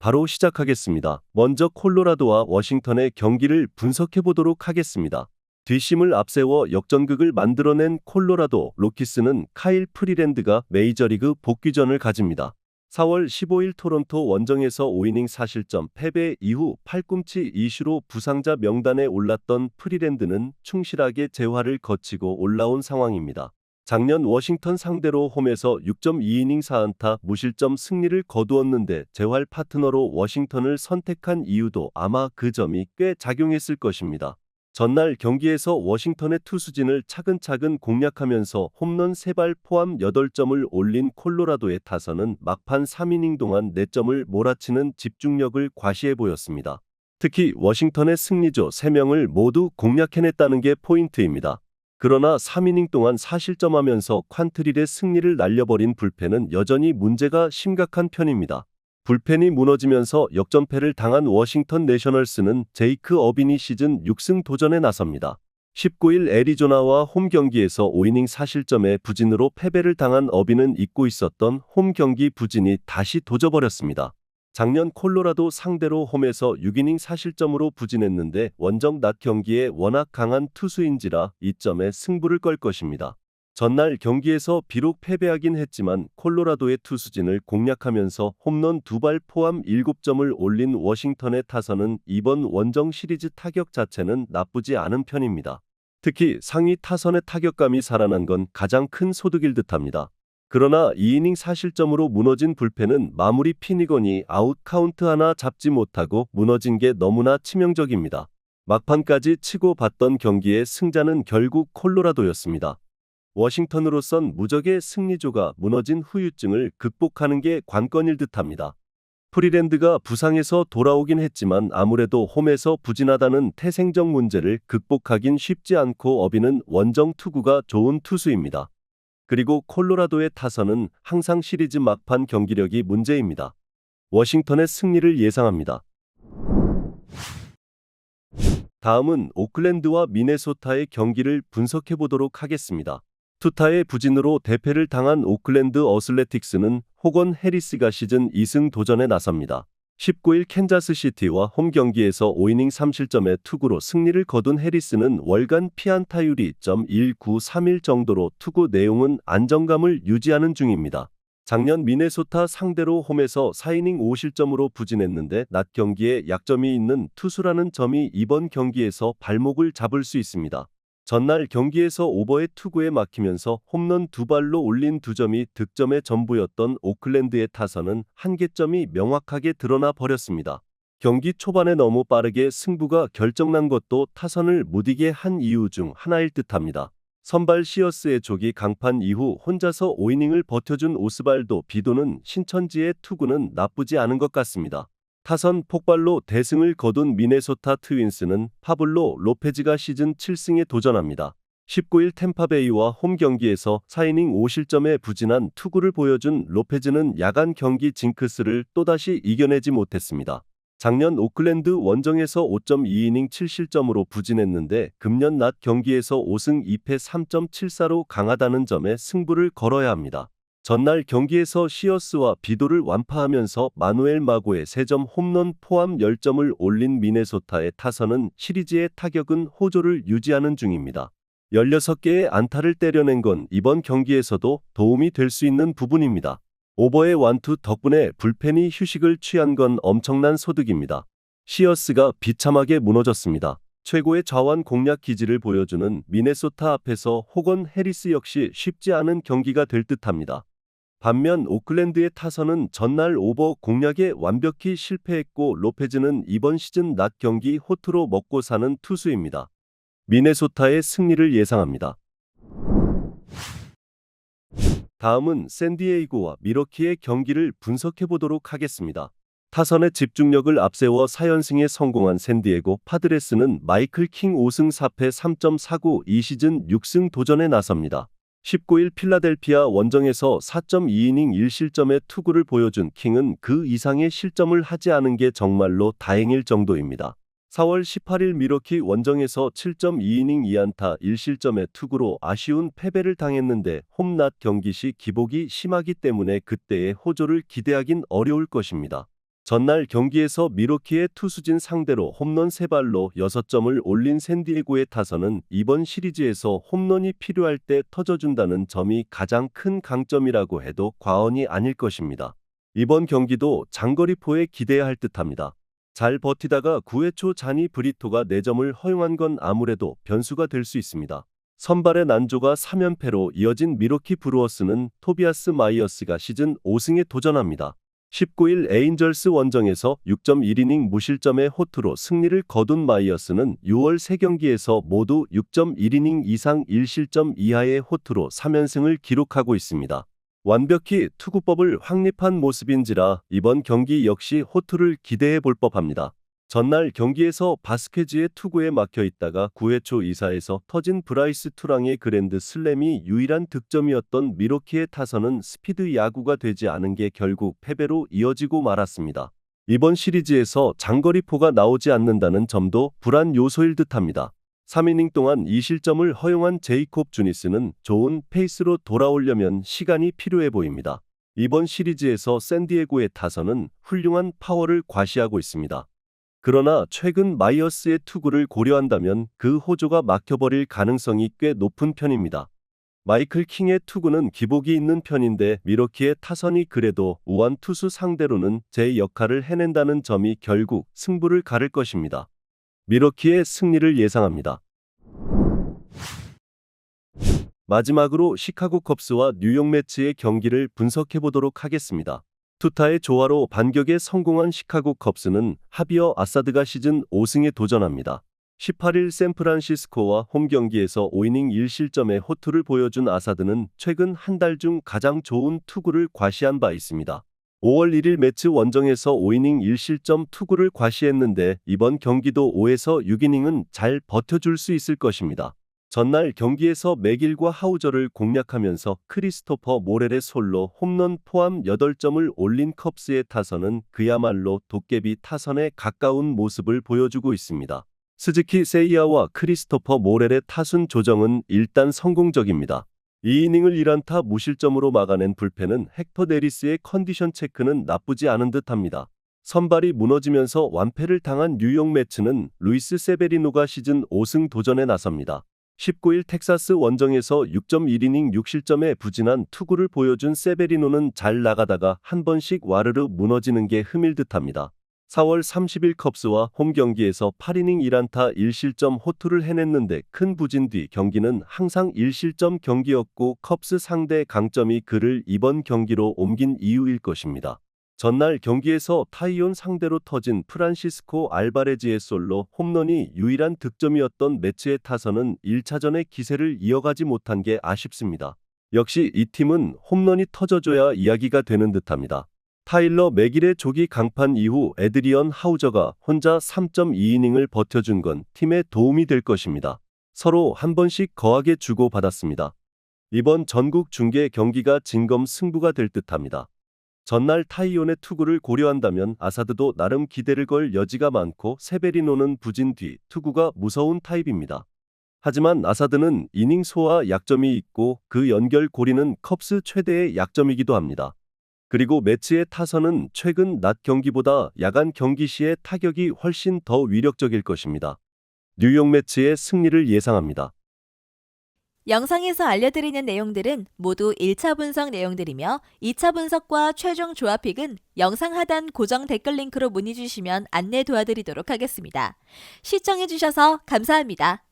바로 시작하겠습니다. 먼저 콜로라도와 워싱턴의 경기를 분석해 보도록 하겠습니다. 뒷심을 앞세워 역전극을 만들어낸 콜로라도 로키스는 카일 프리랜드가 메이저리그 복귀전을 가집니다. 4월 15일 토론토 원정에서 5이닝 4실점 패배 이후 팔꿈치 이슈로 부상자 명단에 올랐던 프리랜드는 충실하게 재활을 거치고 올라온 상황입니다. 작년 워싱턴 상대로 홈에서 6.2이닝 4안타 무실점 승리를 거두었는데 재활 파트너로 워싱턴을 선택한 이유도 아마 그 점이 꽤 작용했을 것입니다. 전날 경기에서 워싱턴의 투수진을 차근차근 공략하면서 홈런 3발 포함 8점을 올린 콜로라도의 타선은 막판 3이닝 동안 4점을 몰아치는 집중력을 과시해 보였습니다. 특히 워싱턴의 승리조 3명을 모두 공략해냈다는 게 포인트입니다. 그러나 3이닝 동안 4실점하면서 퀀트릴의 승리를 날려버린 불펜은 여전히 문제가 심각한 편입니다. 불펜이 무너지면서 역전패를 당한 워싱턴 내셔널스는 제이크 어빈이 시즌 6승 도전에 나섭니다. 19일 애리조나와 홈 경기에서 5이닝 4실점의 부진으로 패배를 당한 어빈은 잊고 있었던 홈 경기 부진이 다시 도져버렸습니다. 작년 콜로라도 상대로 홈에서 6이닝 4실점으로 부진했는데 원정 낮 경기에 워낙 강한 투수인지라 이점에 승부를 걸 것입니다. 전날 경기에서 비록 패배하긴 했지만 콜로라도의 투수진을 공략하면서 홈런 2발 포함 7점을 올린 워싱턴의 타선은 이번 원정 시리즈 타격 자체는 나쁘지 않은 편입니다. 특히 상위 타선의 타격감이 살아난 건 가장 큰 소득일 듯합니다. 그러나 2이닝 4실점으로 무너진 불펜은 마무리 피니건이 아웃 카운트 하나 잡지 못하고 무너진 게 너무나 치명적입니다. 막판까지 치고 받던 경기의 승자는 결국 콜로라도였습니다. 워싱턴으로선 무적의 승리조가 무너진 후유증을 극복하는 게 관건일 듯합니다. 프리랜드가 부상에서 돌아오긴 했지만 아무래도 홈에서 부진하다는 태생적 문제를 극복하긴 쉽지 않고 어빈은 원정 투구가 좋은 투수입니다. 그리고 콜로라도의 타선은 항상 시리즈 막판 경기력이 문제입니다. 워싱턴의 승리를 예상합니다. 다음은 오클랜드와 미네소타의 경기를 분석해 보도록 하겠습니다. 투타의 부진으로 대패를 당한 오클랜드 어슬레틱스는 호건 해리스가 시즌 2승 도전에 나섭니다. 19일 캔자스시티와 홈 경기에서 5이닝 3실점의 투구로 승리를 거둔 해리스는 월간 피안타율이 .1931 정도로 투구 내용은 안정감을 유지하는 중입니다. 작년 미네소타 상대로 홈에서 4이닝 5실점으로 부진했는데 낮 경기에 약점이 있는 투수라는 점이 이번 경기에서 발목을 잡을 수 있습니다. 전날 경기에서 오버의 투구에 막히면서 홈런 2발로 올린 2점이 득점의 전부였던 오클랜드의 타선은 한계점이 명확하게 드러나 버렸습니다. 경기 초반에 너무 빠르게 승부가 결정난 것도 타선을 무디게 한 이유 중 하나일 듯합니다. 선발 시어스의 조기 강판 이후 혼자서 5이닝을 버텨준 오스발도 비도는 신천지의 투구는 나쁘지 않은 것 같습니다. 타선 폭발로 대승을 거둔 미네소타 트윈스는 파블로 로페즈가 시즌 7승에 도전합니다. 19일 템파베이와 홈 경기에서 4이닝 5실점의 부진한 투구를 보여준 로페즈는 야간 경기 징크스를 또다시 이겨내지 못했습니다. 작년 오클랜드 원정에서 5.2이닝 7실점으로 부진했는데 금년 낮 경기에서 5승 2패 3.74로 강하다는 점에 승부를 걸어야 합니다. 전날 경기에서 시어스와 비도를 완파하면서 마누엘 마고의 3점 홈런 포함 10점을 올린 미네소타의 타선은 시리즈의 타격은 호조를 유지하는 중입니다. 16개의 안타를 때려낸 건 이번 경기에서도 도움이 될 수 있는 부분입니다. 오버의 완투 덕분에 불펜이 휴식을 취한 건 엄청난 소득입니다. 시어스가 비참하게 무너졌습니다. 최고의 좌완 공략 기질을 보여주는 미네소타 앞에서 호건 해리스 역시 쉽지 않은 경기가 될 듯합니다. 반면 오클랜드의 타선은 전날 오버 공략에 완벽히 실패했고 로페즈는 이번 시즌 낮 경기 호투로 먹고 사는 투수입니다. 미네소타의 승리를 예상합니다. 다음은 샌디에이고와 미러키의 경기를 분석해 보도록 하겠습니다. 타선의 집중력을 앞세워 4연승에 성공한 샌디에고 파드레스는 마이클 킹 5승 4패 3.49 이 시즌 6승 도전에 나섭니다. 19일 필라델피아 원정에서 4.2이닝 1실점의 투구를 보여준 킹은 그 이상의 실점을 하지 않은 게 정말로 다행일 정도입니다. 4월 18일 미러키 원정에서 7.2이닝 2안타 1실점의 투구로 아쉬운 패배를 당했는데 홈낮 경기 시 기복이 심하기 때문에 그때의 호조를 기대하긴 어려울 것입니다. 전날 경기에서 미러키의 투수진 상대로 홈런 3발로 6점을 올린 샌디에고의 타선은 이번 시리즈에서 홈런이 필요할 때 터져준다는 점이 가장 큰 강점이라고 해도 과언이 아닐 것입니다. 이번 경기도 장거리포에 기대해야 할 듯합니다. 잘 버티다가 9회 초 자니 브리토가 4점을 허용한 건 아무래도 변수가 될 수 있습니다. 선발의 난조가 3연패로 이어진 미러키 브루어스는 토비아스 마이어스가 시즌 5승에 도전합니다. 19일 에인절스 원정에서 6.1이닝 무실점의 호투로 승리를 거둔 마이어스는 6월 3경기에서 모두 6.1이닝 이상 1실점 이하의 호투로 3연승을 기록하고 있습니다. 완벽히 투구법을 확립한 모습인지라 이번 경기 역시 호투를 기대해 볼 법합니다. 전날 경기에서 바스케즈의 투구에 막혀 있다가 9회 초 2사에서 터진 브라이스 투랑의 그랜드 슬램이 유일한 득점이었던 미러키의 타선은 스피드 야구가 되지 않은 게 결국 패배로 이어지고 말았습니다. 이번 시리즈에서 장거리포가 나오지 않는다는 점도 불안 요소일 듯합니다. 3이닝 동안 2실점을 허용한 제이콥 주니스는 좋은 페이스로 돌아오려면 시간이 필요해 보입니다. 이번 시리즈에서 샌디에고의 타선은 훌륭한 파워를 과시하고 있습니다. 그러나 최근 마이어스의 투구를 고려한다면 그 호조가 막혀버릴 가능성이 꽤 높은 편입니다. 마이클 킹의 투구는 기복이 있는 편인데 미러키의 타선이 그래도 우완 투수 상대로는 제 역할을 해낸다는 점이 결국 승부를 가를 것입니다. 미러키의 승리를 예상합니다. 마지막으로 시카고 컵스와 뉴욕 매츠의 경기를 분석해보도록 하겠습니다. 투타의 조화로 반격에 성공한 시카고 컵스는 하비어 아사드가 시즌 5승에 도전합니다. 18일 샌프란시스코와 홈 경기에서 5이닝 1실점의 호투를 보여준 아사드는 최근 한 달 중 가장 좋은 투구를 과시한 바 있습니다. 5월 1일 매츠 원정에서 5이닝 1실점 투구를 과시했는데 이번 경기도 5에서 6이닝은 잘 버텨줄 수 있을 것입니다. 전날 경기에서 맥일과 하우저를 공략하면서 크리스토퍼 모렐의 솔로 홈런 포함 8점을 올린 컵스의 타선은 그야말로 도깨비 타선에 가까운 모습을 보여주고 있습니다. 스즈키 세이야와 크리스토퍼 모렐의 타순 조정은 일단 성공적입니다. 2이닝을 1안타 무실점으로 막아낸 불펜은 헥터 네리스의 컨디션 체크는 나쁘지 않은 듯합니다. 선발이 무너지면서 완패를 당한 뉴욕 매츠는 루이스 세베리노가 시즌 5승 도전에 나섭니다. 19일 텍사스 원정에서 6.1이닝 6실점의 부진한 투구를 보여준 세베리노는 잘 나가다가 한 번씩 와르르 무너지는 게 흠일 듯합니다. 4월 30일 컵스와 홈 경기에서 8이닝 1안타 1실점 호투를 해냈는데 큰 부진 뒤 경기는 항상 1실점 경기였고 컵스 상대 강점이 그를 이번 경기로 옮긴 이유일 것입니다. 전날 경기에서 타이온 상대로 터진 프란시스코 알바레즈의 솔로 홈런이 유일한 득점이었던 매츠의 타선은 1차전의 기세를 이어가지 못한 게 아쉽습니다. 역시 이 팀은 홈런이 터져줘야 이야기가 되는 듯합니다. 타일러 맥일의 조기 강판 이후 에드리언 하우저가 혼자 3.2이닝을 버텨준 건 팀에 도움이 될 것입니다. 서로 한 번씩 거하게 주고받았습니다. 이번 전국 중계 경기가 진검승부가 될 듯합니다. 전날 타이온의 투구를 고려한다면 아사드도 나름 기대를 걸 여지가 많고 세베리노는 부진 뒤 투구가 무서운 타입입니다. 하지만 아사드는 이닝 소화 약점이 있고 그 연결고리는 컵스 최대의 약점이기도 합니다. 그리고 매츠의 타선은 최근 낮 경기보다 야간 경기 시의 타격이 훨씬 더 위력적일 것입니다. 뉴욕 매츠의 승리를 예상합니다. 영상에서 알려드리는 내용들은 모두 1차 분석 내용들이며 2차 분석과 최종 조합픽은 영상 하단 고정 댓글 링크로 문의 주시면 안내 도와드리도록 하겠습니다. 시청해주셔서 감사합니다.